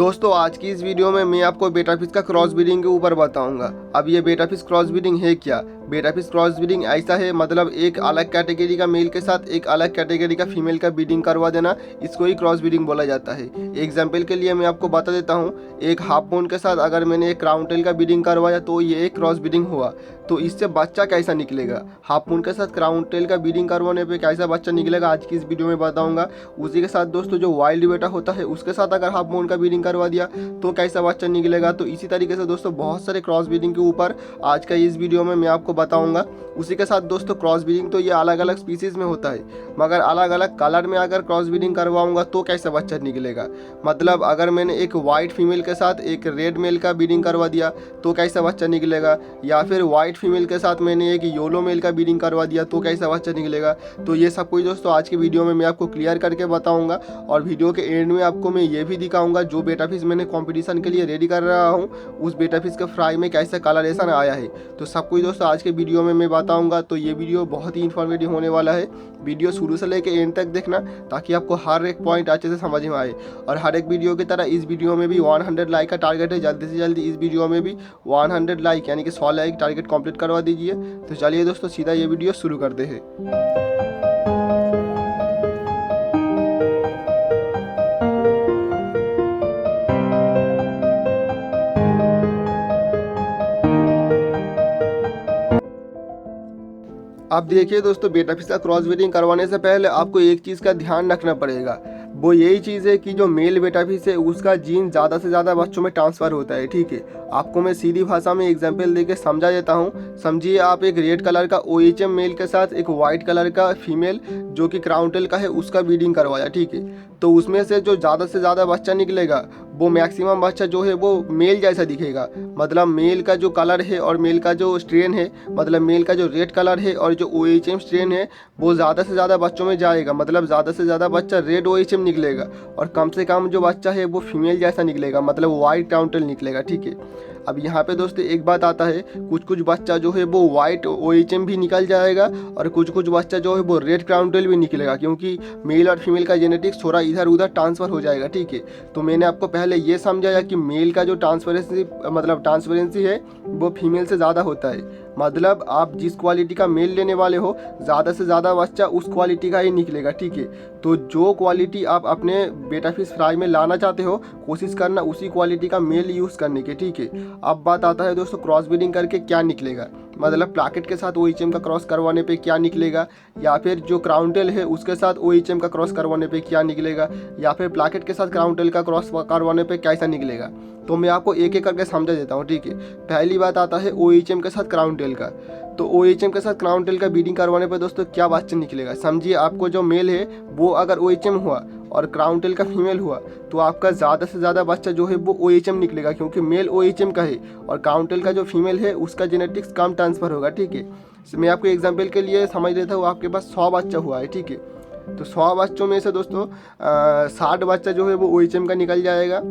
दोस्तों आज की इस वीडियो में मैं आपको बेटा फिश का क्रॉस ब्रीडिंग के ऊपर बताऊंगा। अब ये बेटा फिश क्रॉस ब्रीडिंग है क्या? बेटा फिश क्रॉस ब्रीडिंग ऐसा है, मतलब एक अलग कैटेगरी का मेल के साथ एक अलग कैटेगरी का फीमेल का ब्रीडिंग करवा देना, इसको ही क्रॉस ब्रीडिंग बोला जाता है। एग्जाम्पल के लिए मैं आपको बता देता हूँ, एक हाफ मून के साथ अगर मैंने एक क्राउन टेल का ब्रीडिंग करवाया तो ये एक क्रॉस ब्रीडिंग हुआ। तो इससे बच्चा कैसा निकलेगा, हाफ मून के साथ क्राउन टेल का ब्रीडिंग करवाने पे कैसा बच्चा निकलेगा, आज की इस वीडियो में बताऊंगा। उसी के साथ दोस्तों जो वाइल्ड बेटा होता है उसके साथ अगर हाफ मून का ब्रीडिंग करवा दिया तो कैसा बच्चा निकलेगा। तो इसी तरीके से दोस्तों बहुत सारे क्रॉस ब्रीडिंग के ऊपर आज का इस वीडियो में मैं आपको बताऊंगा। उसी के साथ दोस्तों क्रॉस ब्रीडिंग तो ये अलग अलग स्पीसीज में होता है, मगर अलग अलग कलर में अगर क्रॉस ब्रीडिंग करवाऊंगा तो कैसा बच्चा निकलेगा। मतलब अगर मैंने एक वाइट फीमेल के साथ एक रेड मेल का ब्रीडिंग करवा दिया तो कैसा बच्चा निकलेगा, या फिर वाइट फीमेल के साथ मैंने एक येलो मेल का ब्रीडिंग करवा दिया तो कैसा बच्चा निकलेगा। तो ये सब कुछ दोस्तों आज की वीडियो में मैं आपको क्लियर करके बताऊंगा, और वीडियो के एंड में आपको मैं ये भी दिखाऊंगा जो बेटा फिश मैंने कंपटीशन के लिए रेडी कर रहा हूँ उस बेटा फिश के फ्राई में कैसा कलरेशन आया है। तो सब कुछ दोस्तों आज के वीडियो में मैं बताऊंगा। तो ये वीडियो बहुत ही इन्फॉर्मेटिव होने वाला है, वीडियो शुरू से लेकर एंड तक देखना ताकि आपको हर एक पॉइंट अच्छे से समझ में आए। और हर एक वीडियो की तरह इस वीडियो में भी 100 लाइक का टारगेट है, जल्दी से जल्दी इस वीडियो में भी 100 लाइक यानी कि 100 लाइक टारगेट कंप्लीट करवा दीजिए। तो चलिए दोस्तों सीधा ये वीडियो शुरू करते हैं। अब देखिए दोस्तों, बेटा फिश का क्रॉस ब्रीडिंग करवाने से पहले आपको एक चीज़ का ध्यान रखना पड़ेगा, वो यही चीज़ है कि जो मेल बेटा फिश है उसका जीन ज़्यादा से ज़्यादा बच्चों में ट्रांसफ़र होता है। ठीक है, आपको मैं सीधी भाषा में एग्जांपल देके समझा देता हूँ। समझिए आप एक रेड कलर का OHM मेल के साथ एक वाइट कलर का फीमेल जो कि क्राउन टेल का है उसका ब्रीडिंग करवाया। ठीक है, तो उसमें से जो ज़्यादा से ज़्यादा बच्चा निकलेगा वो मैक्सिमम बच्चा जो है वो मेल जैसा दिखेगा। मतलब मेल का जो कलर है और मेल का जो स्ट्रेन है, मतलब मेल का जो रेड कलर है और जो OHM स्ट्रेन है वो ज़्यादा से ज़्यादा बच्चों में जाएगा। मतलब ज़्यादा से ज़्यादा बच्चा रेड OHM निकलेगा और कम से कम जो बच्चा है वो फीमेल जैसा निकलेगा, मतलब वाइट क्राउन टेल निकलेगा। ठीक है, अब यहाँ पे दोस्तों एक बात आता है, कुछ कुछ बच्चा जो है वो वाइट OHM भी निकल जाएगा और कुछ कुछ बच्चा जो है वो रेड क्राउन टेल भी निकलेगा, क्योंकि मेल और फीमेल का जेनेटिक्स थोड़ा इधर उधर ट्रांसफ़र हो जाएगा। ठीक है, तो मैंने आपको पहले ये समझाया कि मेल का जो ट्रांसपेरेंसी है वो फीमेल से ज़्यादा होता है। मतलब आप जिस क्वालिटी का मेल लेने वाले हो ज़्यादा से ज़्यादा बच्चा उस क्वालिटी का ही निकलेगा। ठीक है, तो जो क्वालिटी आप अपने बेटा फिश फ्राई में लाना चाहते हो कोशिश करना उसी क्वालिटी का मेल यूज़ करने के। ठीक है, अब बात आता है दोस्तों क्रॉस ब्रीडिंग करके क्या निकलेगा, मतलब प्लाकेट के साथ OHM का क्रॉस करवाने पे क्या निकलेगा, या फिर जो क्राउन टेल है उसके साथ OHM का क्रॉस करवाने पे क्या निकलेगा, या फिर प्लाकेट के साथ क्राउन टेल का क्रॉस करवाने पे कैसा निकलेगा। तो मैं आपको एक एक करके समझा देता हूँ। ठीक है, पहली बात आता है OHM के साथ क्राउन टेल का। तो OHM के साथ क्राउन टेल का ब्रीडिंग करवाने पे दोस्तों क्या बच्चा निकलेगा। समझिए आपको जो मेल है वो अगर OHM हुआ और क्राउन टेल का फीमेल हुआ तो आपका ज़्यादा से ज़्यादा बच्चा जो है वो OHM निकलेगा, क्योंकि मेल OHM का है और क्राउन टेल का जो फीमेल है उसका जेनेटिक्स कम ट्रांसफ़र होगा। ठीक है, मैं आपको एग्जाम्पल के लिए समझ लेता हूँ। आपके पास 100 बच्चा हुआ है। ठीक है, तो 100 बच्चों में से दोस्तों 60 बच्चा जो है वो OHM का निकल जाएगा,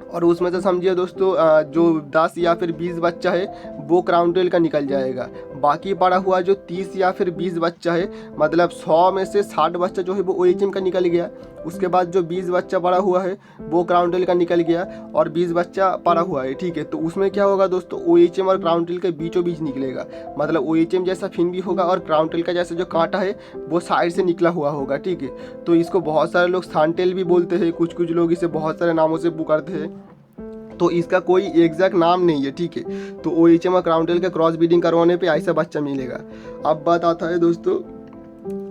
और उसमें से समझिए दोस्तों जो 10 या फिर 20 बच्चा है वो क्राउन टेल का निकल जाएगा। बाकी पड़ा हुआ जो 30 या फिर 20 बच्चा है, मतलब 100 में से 60 बच्चा जो है वो OHM का निकल गया। उसके बाद जो 20 बच्चा पड़ा हुआ है वो क्राउन टेल का निकल गया और 20 बच्चा पड़ा हुआ है। ठीक है, तो उसमें क्या होगा दोस्तों, OHM और क्राउन टेल के बीचों बीच निकलेगा। मतलब OHM जैसा फिन भी होगा और क्राउन टेल का जैसा जो कांटा है वो साइड से निकला हुआ होगा। ठीक है, तो इसको बहुत सारे लोग सान टेल भी बोलते हैं, कुछ कुछ लोग इसे बहुत सारे नामों से पुकारते हैं, तो इसका कोई एग्जैक्ट नाम नहीं है। ठीक है, तो OHM और क्राउन टेल का क्रॉस ब्रीडिंग करवाने पे ऐसा बच्चा मिलेगा। अब बात आता है दोस्तों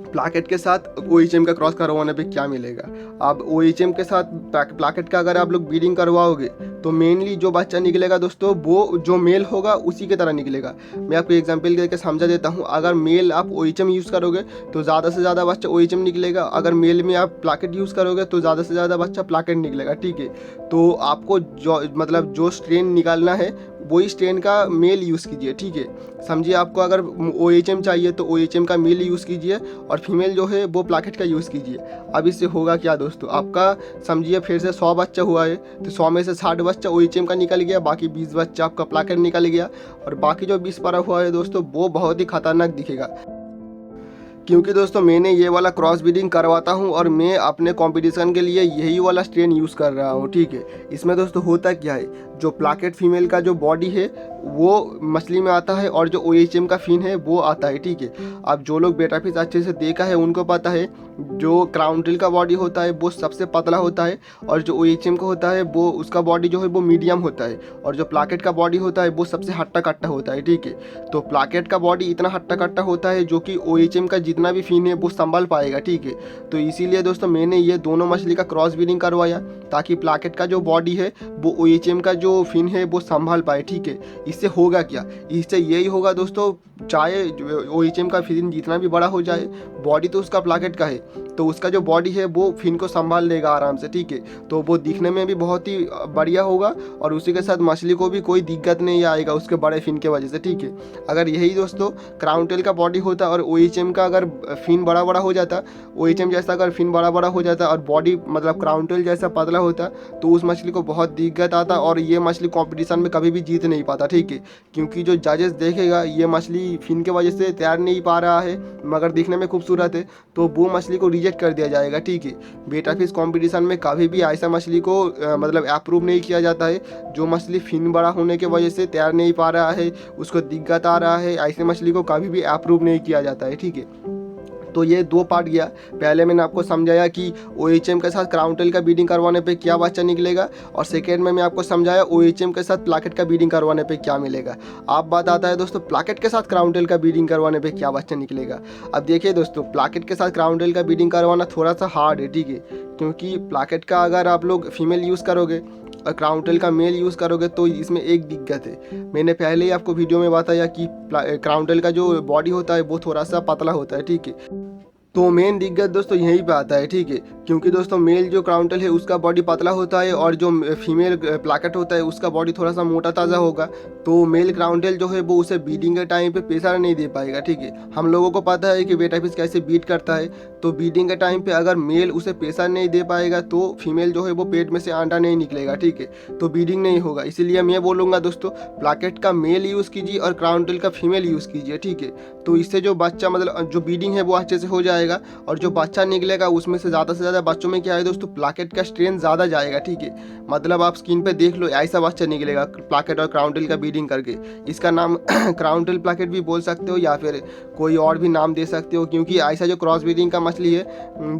प्लाकेट के साथ OHM का क्रॉस करवाने पे क्या मिलेगा। अब OHM के साथ प्लाकेट का अगर आप लोग ब्रीडिंग करवाओगे तो मेनली जो बच्चा निकलेगा दोस्तों वो जो मेल होगा उसी की तरह निकलेगा। मैं आपको एग्जांपल देकर समझा देता हूँ। अगर मेल आप OHM यूज़ करोगे तो ज़्यादा से ज़्यादा बच्चा OHM निकलेगा, अगर मेल में आप प्लाकेट यूज़ करोगे तो ज़्यादा से ज़्यादा बच्चा प्लाकेट निकलेगा। ठीक है, तो आपको जो स्ट्रेन निकालना है वही स्ट्रेन का मेल यूज़ कीजिए। ठीक है, समझिए आपको अगर OHM चाहिए तो OHM का मेल यूज़ कीजिए और फीमेल जो है वो प्लाकेट का यूज़ कीजिए। अब इससे होगा क्या दोस्तों, आपका समझिए फिर से 100 बच्चा हुआ है तो 100 में से 60 बच्चा OHM का निकल गया, बाकी 20 बच्चा आपका प्लाकेट निकल गया, और बाकी जो 20 पड़ा हुआ है दोस्तों वो बहुत ही खतरनाक दिखेगा। क्योंकि दोस्तों मैंने ये वाला क्रॉस ब्रीडिंग करवाता हूँ और मैं अपने कंपटीशन के लिए यही वाला स्ट्रेन यूज़ कर रहा हूँ, ठीक है। इसमें दोस्तों होता क्या है, जो प्लाकेट फीमेल का जो बॉडी है वो मछली में आता है और जो OHM का फिन है वो आता है, ठीक है। अब जो लोग बेटा फिश अच्छे से देखा है उनको पता है जो क्राउन टेल का बॉडी होता है वो सबसे पतला होता है और जो OHM का होता है वो उसका बॉडी जो है वो मीडियम होता है और जो प्लाकेट का बॉडी होता है वो सबसे हट्टा कट्टा होता है, ठीक है। तो प्लाकेट का बॉडी इतना हट्टा कट्टा होता है जो कि OHM का जितना भी फिन है वो संभाल पाएगा, ठीक है। तो इसीलिए दोस्तों मैंने ये दोनों मछली का क्रॉस ब्रीडिंग करवाया ताकि प्लाकेट का जो बॉडी है वो OHM का जो फिन है वो संभाल पाए, ठीक है। इससे होगा क्या, इससे यही होगा दोस्तों, चाहे OHM का फिन जितना भी बड़ा हो जाए, बॉडी तो उसका प्लाकेट का है तो उसका जो बॉडी है वो फिन को संभाल लेगा आराम से, ठीक है। तो वो दिखने में भी बहुत ही बढ़िया होगा और उसी के साथ मछली को भी कोई दिक्कत नहीं आएगा उसके बड़े फिन के वजह से, ठीक है। अगर यही दोस्तों क्राउन टेल का बॉडी होता और OHM का अगर फिन बड़ा बड़ा हो जाता, OHM जैसा अगर फिन बड़ा बड़ा हो जाता और बॉडी मतलब क्राउन टेल जैसा पतला होता तो उस मछली को बहुत दिक्कत आता और ये मछली कॉम्पिटिशन में कभी भी जीत नहीं पाता, ठीक है। क्योंकि जो जजेस देखेगा ये मछली फिन के वजह से तैर नहीं पा रहा है मगर दिखने में खूबसूरत है तो वो मछली को रिजेक्ट कर दिया जाएगा, ठीक है। बेटा फिश कंपटीशन में कभी भी ऐसा मछली को मतलब अप्रूव नहीं किया जाता है जो मछली फिन बड़ा होने की वजह से तैर नहीं पा रहा है, उसको दिक्कत आ रहा है, ऐसे मछली को कभी भी अप्रूव नहीं किया जाता है, ठीक है। तो ये दो पार्ट गया। पहले मैंने आपको समझाया कि OHM के साथ क्राउन टेल का ब्रीडिंग करवाने पे क्या बच्चा निकलेगा और सेकेंड में मैं आपको समझाया OHM के साथ प्लाकेट का ब्रीडिंग करवाने पे क्या मिलेगा। अब बात आता है दोस्तों प्लाकेट के साथ क्राउन टेल का ब्रीडिंग करवाने पे क्या बच्चा निकलेगा। अब देखिए दोस्तों, प्लाकेट के साथ क्राउन टेल का ब्रीडिंग करवाना थोड़ा सा हार्ड है, ठीक है। क्योंकि प्लाकेट का अगर आप लोग फीमेल यूज़ करोगे और क्राउन टेल का मेल यूज़ करोगे तो इसमें एक दिक्कत है। मैंने पहले ही आपको वीडियो में बताया कि क्राउन टेल का जो बॉडी होता है वो थोड़ा सा पतला होता है, ठीक है। तो मेन दिक्कत दोस्तों यहीं पे आता है, ठीक है। क्योंकि दोस्तों मेल जो क्राउन टेल है उसका बॉडी पतला होता है और जो फीमेल प्लाकेट होता है उसका बॉडी थोड़ा सा मोटा ताज़ा होगा। तो मेल क्राउन टेल जो है वो उसे बीडिंग के टाइम पे प्रेशर नहीं दे पाएगा, ठीक है। हम लोगों को पता है कि बेटा फिश कैसे बीट करता है, तो बीडिंग के टाइम पे अगर मेल उसे प्रेशर नहीं दे पाएगा तो फीमेल जो है वो पेट में से अंडा नहीं निकलेगा, ठीक है। तो बीडिंग नहीं होगा। इसीलिए मैं बोलूँगा दोस्तों प्लाकेट का मेल यूज़ कीजिए और क्राउन टेल का फीमेल यूज़ कीजिए, ठीक है। तो इससे जो बच्चा मतलब जो बीडिंग है वो अच्छे से हो जाएगा और जो बच्चा निकलेगा उसमें से ज़्यादा बच्चों में क्या है दोस्तों, प्लाकेट का स्ट्रेन ज़्यादा जाएगा, ठीक है। मतलब आप स्क्रीन पे देख लो ऐसा बच्चा निकलेगा प्लाकेट और क्राउन टेल का ब्रीडिंग करके। इसका नाम क्राउन टेल प्लाकेट भी बोल सकते हो या फिर कोई और भी नाम दे सकते हो, क्योंकि ऐसा जो क्रॉस ब्रीडिंग का मछली है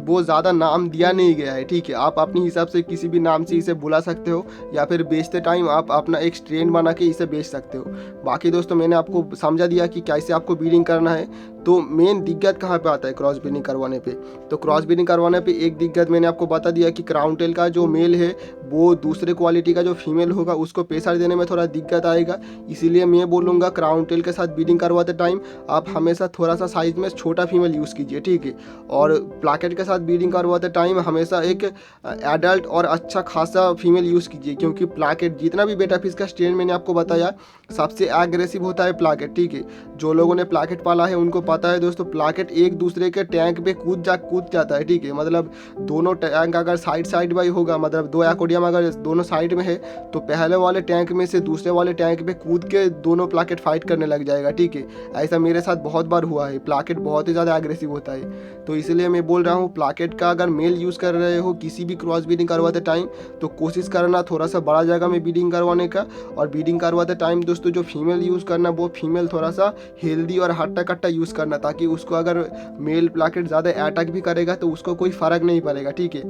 वो ज़्यादा नाम दिया नहीं गया है, ठीक है। आप अपने हिसाब से किसी भी नाम से इसे बुला सकते हो या फिर बेचते टाइम आप अपना एक स्ट्रेन बना के इसे बेच सकते हो। बाकी दोस्तों मैंने आपको समझा दिया कि कैसे आपको ब्रीडिंग करना है। तो मेन दिक्कत कहाँ पे आता है क्रॉस ब्रीडिंग करवाने पे, तो क्रॉस ब्रीडिंग करवाने पे एक दिक्कत मैंने आपको बता दिया कि क्राउन टेल का जो मेल है वो दूसरे क्वालिटी का जो फीमेल होगा उसको प्रेशर देने में थोड़ा दिक्कत आएगा। इसीलिए मैं बोलूँगा क्राउन टेल के साथ ब्रीडिंग करवाते टाइम आप हमेशा थोड़ा सा साइज में छोटा फीमेल यूज़ कीजिए, ठीक है। और प्लाकेट के साथ ब्रीडिंग करवाते टाइम हमेशा एक एडल्ट और अच्छा खासा फीमेल यूज़ कीजिए, क्योंकि प्लाकेट जितना भी बेटा फिश का स्ट्रेन मैंने आपको बताया सबसे एग्रेसिव होता है प्लाकेट, ठीक है। जो लोगों ने प्लाकेट पाला है उनको पता है दोस्तों, प्लाकेट एक दूसरे के टैंक पे कूद जाता है, ठीक है। मतलब दोनों टैंक अगर साइड बाई होगा, मतलब दो एक्वेरियम अगर दोनों साइड में है तो पहले वाले टैंक में से दूसरे वाले टैंक पे कूद के दोनों प्लाकेट फाइट करने लग जाएगा, ठीक है। ऐसा मेरे साथ बहुत बार हुआ है, प्लाकेट बहुत ही ज़्यादा एग्रेसिव होता है। तो इसलिए मैं बोल रहा हूँ प्लाकेट का अगर मेल यूज़ कर रहे हो किसी भी क्रॉस ब्रीडिंग करवाते टाइम तो कोशिश करना थोड़ा सा बड़ा जगह में ब्रीडिंग करवाने का, और ब्रीडिंग करवाते टाइम दोस्तों जो फीमेल यूज़ करना वो फीमेल थोड़ा सा हेल्दी और हट्टा कट्टा यूज़ करना, ताकि उसको अगर मेल प्लाकेट ज़्यादा अटैक भी करेगा तो उसको कोई फ़र्क नहीं पड़ेगा, ठीक है।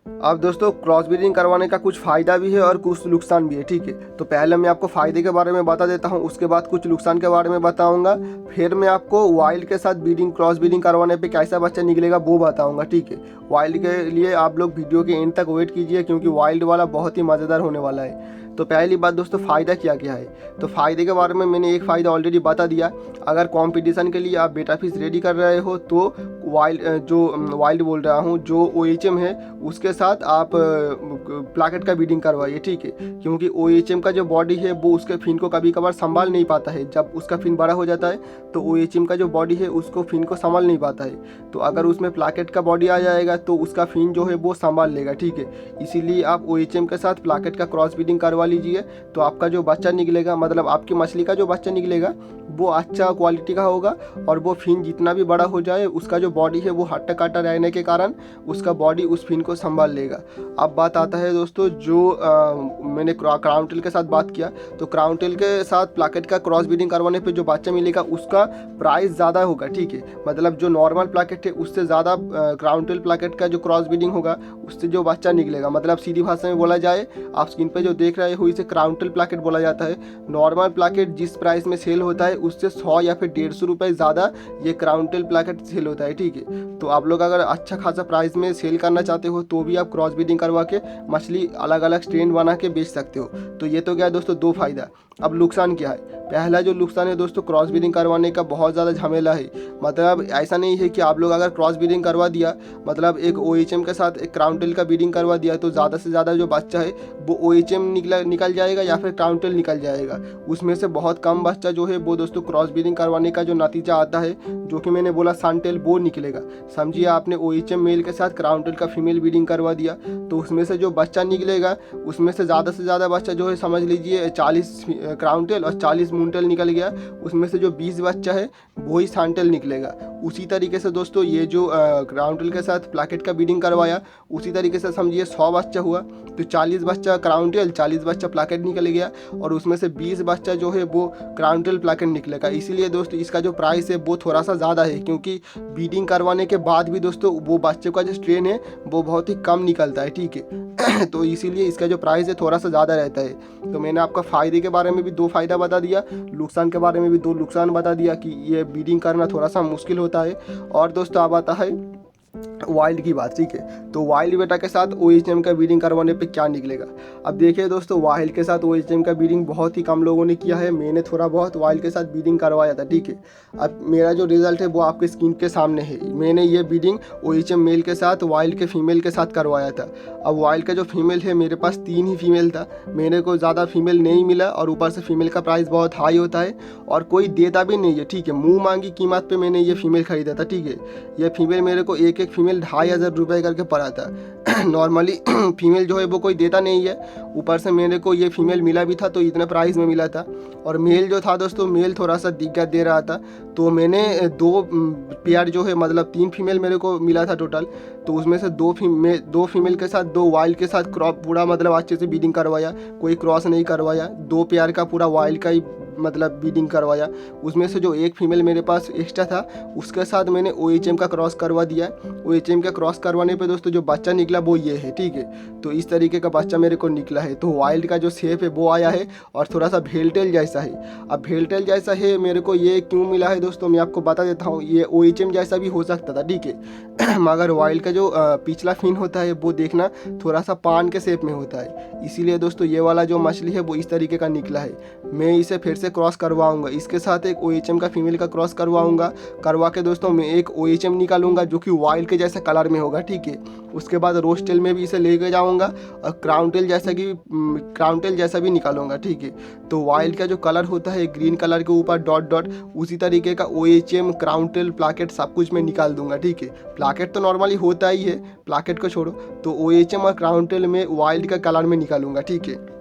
अब दोस्तों क्रॉस ब्रीडिंग करवाने का कुछ फ़ायदा भी है और कुछ नुकसान भी है, ठीक है। तो पहले मैं आपको फ़ायदे के बारे में बता देता हूँ, उसके बाद कुछ नुकसान के बारे में बताऊँगा, फिर मैं आपको वाइल्ड के साथ ब्रीडिंग क्रॉस ब्रीडिंग करवाने पे कैसा बच्चा निकलेगा वो बताऊँगा, ठीक है। वाइल्ड के लिए आप लोग वीडियो के एंड तक वेट कीजिए क्योंकि वाइल्ड वाला बहुत ही मज़ेदार होने वाला है। तो पहली बात दोस्तों फ़ायदा क्या क्या है, तो फ़ायदे के बारे में मैंने एक फ़ायदा ऑलरेडी बता दिया। अगर कंपटीशन के लिए आप बेटा फिश रेडी कर रहे हो तो वाइल्ड बोल रहा हूँ जो OHM है उसके साथ आप प्लाकेट का ब्रीडिंग करवाइए, ठीक है। क्योंकि OHM का जो बॉडी है वो उसके फिन को कभी कभार संभाल नहीं पाता है। जब उसका फिन बड़ा हो जाता है तो OHM का जो बॉडी है उसको फिन को संभाल नहीं पाता है। तो अगर उसमें प्लाकेट का बॉडी आ जाएगा तो उसका फिन जो है वो संभाल लेगा, ठीक है। इसीलिए आप OHM के साथ प्लाकेट का क्रॉस ब्रीडिंग करवा लीजिए तो आपका जो बच्चा निकलेगा, मतलब आपकी मछली का जो बच्चा निकलेगा वो अच्छा क्वालिटी का होगा, और वो फिन जितना भी बड़ा हो जाए उसका जो बॉडी है वो हट्टा कट्टा रहने के कारण उसका बॉडी उस फिन को संभाल लेगा। अब बात आता है दोस्तों जो मैंने क्राउन टेल के साथ बात किया, तो क्राउन टेल के साथ प्लाकेट का क्रॉस ब्रीडिंग करवाने पे जो बच्चा मिलेगा उसका प्राइस ज़्यादा होगा, ठीक है। मतलब जो नॉर्मल प्लाकेट है उससे ज़्यादा क्राउन टेल प्लाकेट का जो क्रॉस ब्रीडिंग होगा उससे जो बच्चा निकलेगा, मतलब सीधी भाषा में बोला जाए, आप स्क्रीन पे जो देख रहे हो इसे क्राउन टेल प्लाकेट बोला जाता है। नॉर्मल प्लाकेट जिस प्राइस में सेल होता है उससे 100 या फिर 150 रुपये ज़्यादा ये क्राउन टेल प्लाकेट सेल होता है, ठीक है। तो आप लोग अगर अच्छा खासा प्राइस में सेल करना चाहते हो तो भी आप क्रॉस ब्रीडिंग करवा के मछली अलग अलग स्ट्रेन बना के बेच सकते हो। तो ये तो क्या दोस्तों दो फायदा। अब नुकसान क्या है? पहला जो नुकसान है दोस्तों, क्रॉस ब्रीडिंग करवाने का बहुत ज़्यादा झमेला है। मतलब ऐसा नहीं है कि आप लोग अगर क्रॉस ब्रीडिंग करवा दिया, मतलब एक OHM के साथ एक क्राउन टेल का ब्रीडिंग करवा दिया, तो ज़्यादा से ज़्यादा जो बच्चा है वो OHM निकल जाएगा या फिर क्राउन टेल निकल जाएगा। उसमें से बहुत कम बच्चा जो है वो दोस्तों क्रॉस ब्रीडिंग करवाने का जो नतीजा आता है, जो कि मैंने बोला सन टेल, वो निकलेगा। समझिए आपने OHM मेल के साथ क्राउन टेल का फीमेल ब्रीडिंग करवा दिया, तो उसमें से जो बच्चा निकलेगा उसमें से ज़्यादा बच्चा जो है, समझ लीजिए 40 क्राउन टेल और 40 मून टेल निकल गया, उसमें से जो 20 बच्चा है वही सन टेल निकलेगा। उसी तरीके से दोस्तों ये जो क्राउन टेल के साथ प्लाकेट का ब्रीडिंग करवाया, उसी तरीके से समझिए 100 बच्चा हुआ तो 40 बच्चा क्राउन टेल, 40 बच्चा प्लाकेट निकल गया, और उसमें से 20 बच्चा जो है वो क्राउन टेल प्लाकेट निकलेगा। इसीलिए दोस्तों इसका जो प्राइस है वो थोड़ा सा ज़्यादा है, क्योंकि ब्रीडिंग करवाने के बाद भी दोस्तों वो बच्चे का जो स्ट्रेन है वो बहुत ही कम निकलता है, ठीक है। तो इसीलिए इसका जो प्राइस है थोड़ा सा ज़्यादा रहता है। तो मैंने आपका फ़ायदे के बारे में भी 2 फ़ायदा बता दिया, नुकसान के बारे में भी 2 नुकसान बता दिया कि ये ब्रीडिंग करना थोड़ा सा मुश्किल होता है। और दोस्तों अब आता है वाइल्ड की बात, ठीक है। तो वाइल्ड बेटा के साथ OHM का ब्रीडिंग करवाने पे क्या निकलेगा? अब देखिए दोस्तों, वाइल्ड के साथ OHM का ब्रीडिंग बहुत ही कम लोगों ने किया है। मैंने थोड़ा बहुत वाइल्ड के साथ ब्रीडिंग करवाया था, ठीक है। अब मेरा जो रिजल्ट है वो आपके स्क्रीन के सामने है। मैंने ये ब्रीडिंग OHM मेल के साथ वाइल्ड के फीमेल के साथ करवाया था। अब वाइल्ड का जो फीमेल है, मेरे पास 3 ही फीमेल था, मेरे को ज़्यादा फीमेल नहीं मिला, और ऊपर से फीमेल का प्राइस बहुत हाई होता है और कोई देता भी नहीं है, ठीक है। मुँह मांगी कीमत पे मैंने ये फीमेल खरीदा था, ठीक है। ये फीमेल मेरे को एक फीमेल 2500 रुपये करके पड़ा था। नॉर्मली फीमेल जो है वो कोई देता नहीं है, ऊपर से मेरे को ये फीमेल मिला भी था तो इतने प्राइस में मिला था। और मेल जो था दोस्तों, मेल थोड़ा सा दिक्कत दे रहा था, तो मैंने 2 पेयर जो है, मतलब 3 फीमेल मेरे को मिला था टोटल। तो उसमें से 2 फीमेल के साथ 2 वाइल्ड के साथ क्रॉप पूरा मतलब अच्छे से ब्रीडिंग करवाया, कोई क्रॉस नहीं करवाया। 2 पेयर का पूरा वाइल्ड का ही मतलब ब्रीडिंग करवाया। उसमें से जो एक फीमेल मेरे पास एक्स्ट्रा था उसके साथ मैंने OHM का क्रॉस करवा दिया। OHM का क्रॉस करवाने पे दोस्तों जो बच्चा निकला वो ये है, ठीक है। तो इस तरीके का बच्चा मेरे को निकला है। तो वाइल्ड का जो शेप है वो आया है और थोड़ा सा भेलटेल जैसा है। अब भेलटेल जैसा है मेरे को ये क्यों मिला है दोस्तों, मैं आपको बता देता हूँ। ये OHM जैसा भी हो सकता था, ठीक है। मगर वाइल्ड का जो पिछला फिन होता है वो देखना थोड़ा सा पान के शेप में होता है, इसीलिए दोस्तों ये वाला जो मछली है वो इस तरीके का निकला है। मैं इसे फिर से क्रॉस करवाऊंगा, इसके साथ एक OHM का फीमेल का क्रॉस करवाऊंगा। करवा के दोस्तों मैं एक OHM निकालूंगा जो कि वाइल्ड के जैसा कलर में होगा, ठीक है। उसके बाद रोज टेल में भी इसे लेके जाऊंगा और क्राउन टेल जैसा भी निकालूंगा, ठीक है। तो वाइल्ड का जो कलर होता है ग्रीन कलर के ऊपर डॉट डॉट, उसी तरीके का OHM, क्राउन टेल, प्लाकेट सब कुछ मैं निकाल दूंगा, ठीक है। प्लाकेट तो नॉर्मली होता ही है, प्लाकेट को छोड़ो, तो OHM और क्राउन टेल में वाइल्ड का कलर में निकालूंगा, ठीक है।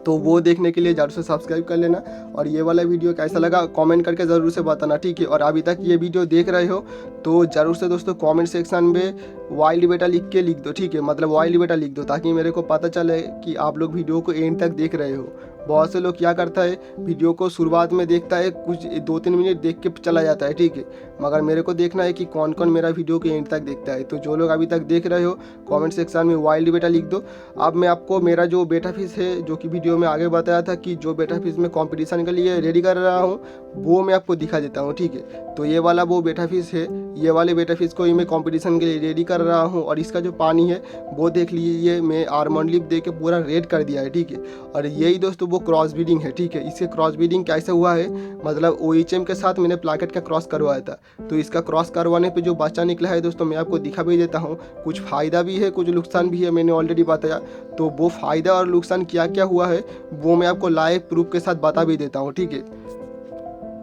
तो वो देखने के लिए ज़रूर से सब्सक्राइब कर लेना, और ये वाला वीडियो कैसा लगा कमेंट करके ज़रूर से बताना, ठीक है। और अभी तक ये वीडियो देख रहे हो तो ज़रूर से दोस्तों कमेंट सेक्शन में वाइल्ड बेटा लिख दो, ठीक है। मतलब वाइल्ड बेटा लिख दो, ताकि मेरे को पता चले कि आप लोग वीडियो को एंड तक देख रहे हो। बहुत से लोग क्या करता है, वीडियो को शुरुआत में देखता है, कुछ 2-3 मिनट देख के चला जाता है, ठीक है। मगर मेरे को देखना है कि कौन कौन मेरा वीडियो को एंड तक देखता है। तो जो लोग अभी तक देख रहे हो कमेंट सेक्शन में वाइल्ड बेटा लिख दो। अब मैं आपको मेरा जो बेटा फिश है, जो कि वीडियो में आगे बताया था कि जो बेटा फिश में कंपटीशन के लिए रेडी कर रहा हूँ, वो मैं आपको दिखा देता हूँ, ठीक है। तो ये वाला वो बेटा फिश है, ये वाले बेटा फिश को ही मैं कंपटीशन के लिए रेडी कर रहा हूँ। और इसका जो पानी है वो देख लीजिए, मैं आर्मंड लिप दे के पूरा रेड कर दिया है, ठीक है। और यही दोस्तों वो क्रॉस ब्रीडिंग है, ठीक है। इससे क्रॉस ब्रीडिंग कैसे हुआ है, मतलब OHM के साथ मैंने प्लाकेट का क्रॉस करवाया था। तो इसका क्रॉस करवाने पे जो बच्चा निकला है दोस्तों, मैं आपको दिखा भी देता हूँ। कुछ फ़ायदा भी है, कुछ नुकसान भी है, मैंने ऑलरेडी बताया। तो वो फ़ायदा और नुकसान क्या क्या हुआ है वो मैं आपको लाइव प्रूफ के साथ बता भी देता हूँ, ठीक है।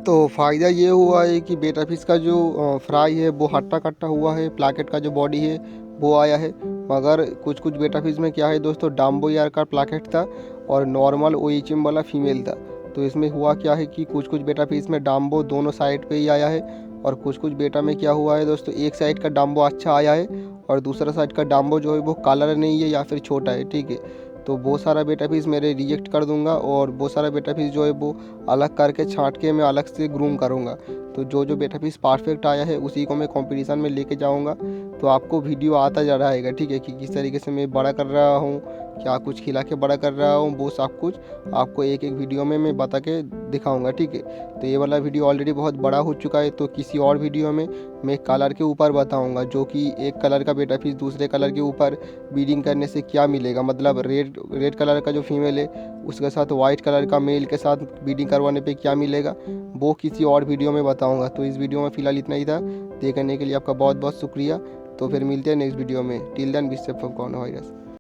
तो फ़ायदा ये हुआ है कि बेटा फिश का जो फ्राई है वो हट्टा कट्टा हुआ है, प्लाकेट का जो बॉडी है वो आया है। मगर कुछ कुछ बेटा फिश में क्या है दोस्तों, डाम्बो यार का प्लाकेट था और नॉर्मल ओएचएम वाला फीमेल था। तो इसमें हुआ क्या है कि कुछ कुछ बेटा फिश में डाम्बो दोनों साइड पे ही आया है, और कुछ कुछ बेटा में क्या हुआ है दोस्तों, एक साइड का डाम्बो अच्छा आया है और दूसरा साइड का डाम्बो जो है वो कलर नहीं है या फिर छोटा है, ठीक है। तो वो सारा बेटा फिश मेरे रिजेक्ट कर दूंगा और वो सारा बेटा फिश जो है वो अलग करके छांट के मैं अलग से ग्रूम करूँगा। तो जो जो बेटा फिश परफेक्ट आया है उसी को मैं कंपटीशन में लेके जाऊँगा। तो आपको वीडियो आता जा रहेगा, ठीक है, कि किस तरीके से मैं बड़ा कर रहा हूँ, क्या कुछ खिला के बड़ा कर रहा हूँ, वो सब कुछ आपको एक एक वीडियो में मैं बता के दिखाऊंगा, ठीक है। तो ये वाला वीडियो ऑलरेडी बहुत बड़ा हो चुका है, तो किसी और वीडियो में मैं कलर के ऊपर बताऊंगा, जो कि एक कलर का बेटा फिश दूसरे कलर के ऊपर ब्रीडिंग करने से क्या मिलेगा, मतलब रेड कलर का जो फीमेल है उसके साथ वाइट कलर का मेल के साथ ब्रीडिंग करवाने पे क्या मिलेगा, वो किसी और वीडियो में बताऊँगा। तो इस वीडियो में फ़िलहाल इतना ही था। देखने के लिए आपका बहुत बहुत शुक्रिया। तो फिर मिलते हैं नेक्स्ट वीडियो में। Till then be safe from corona virus.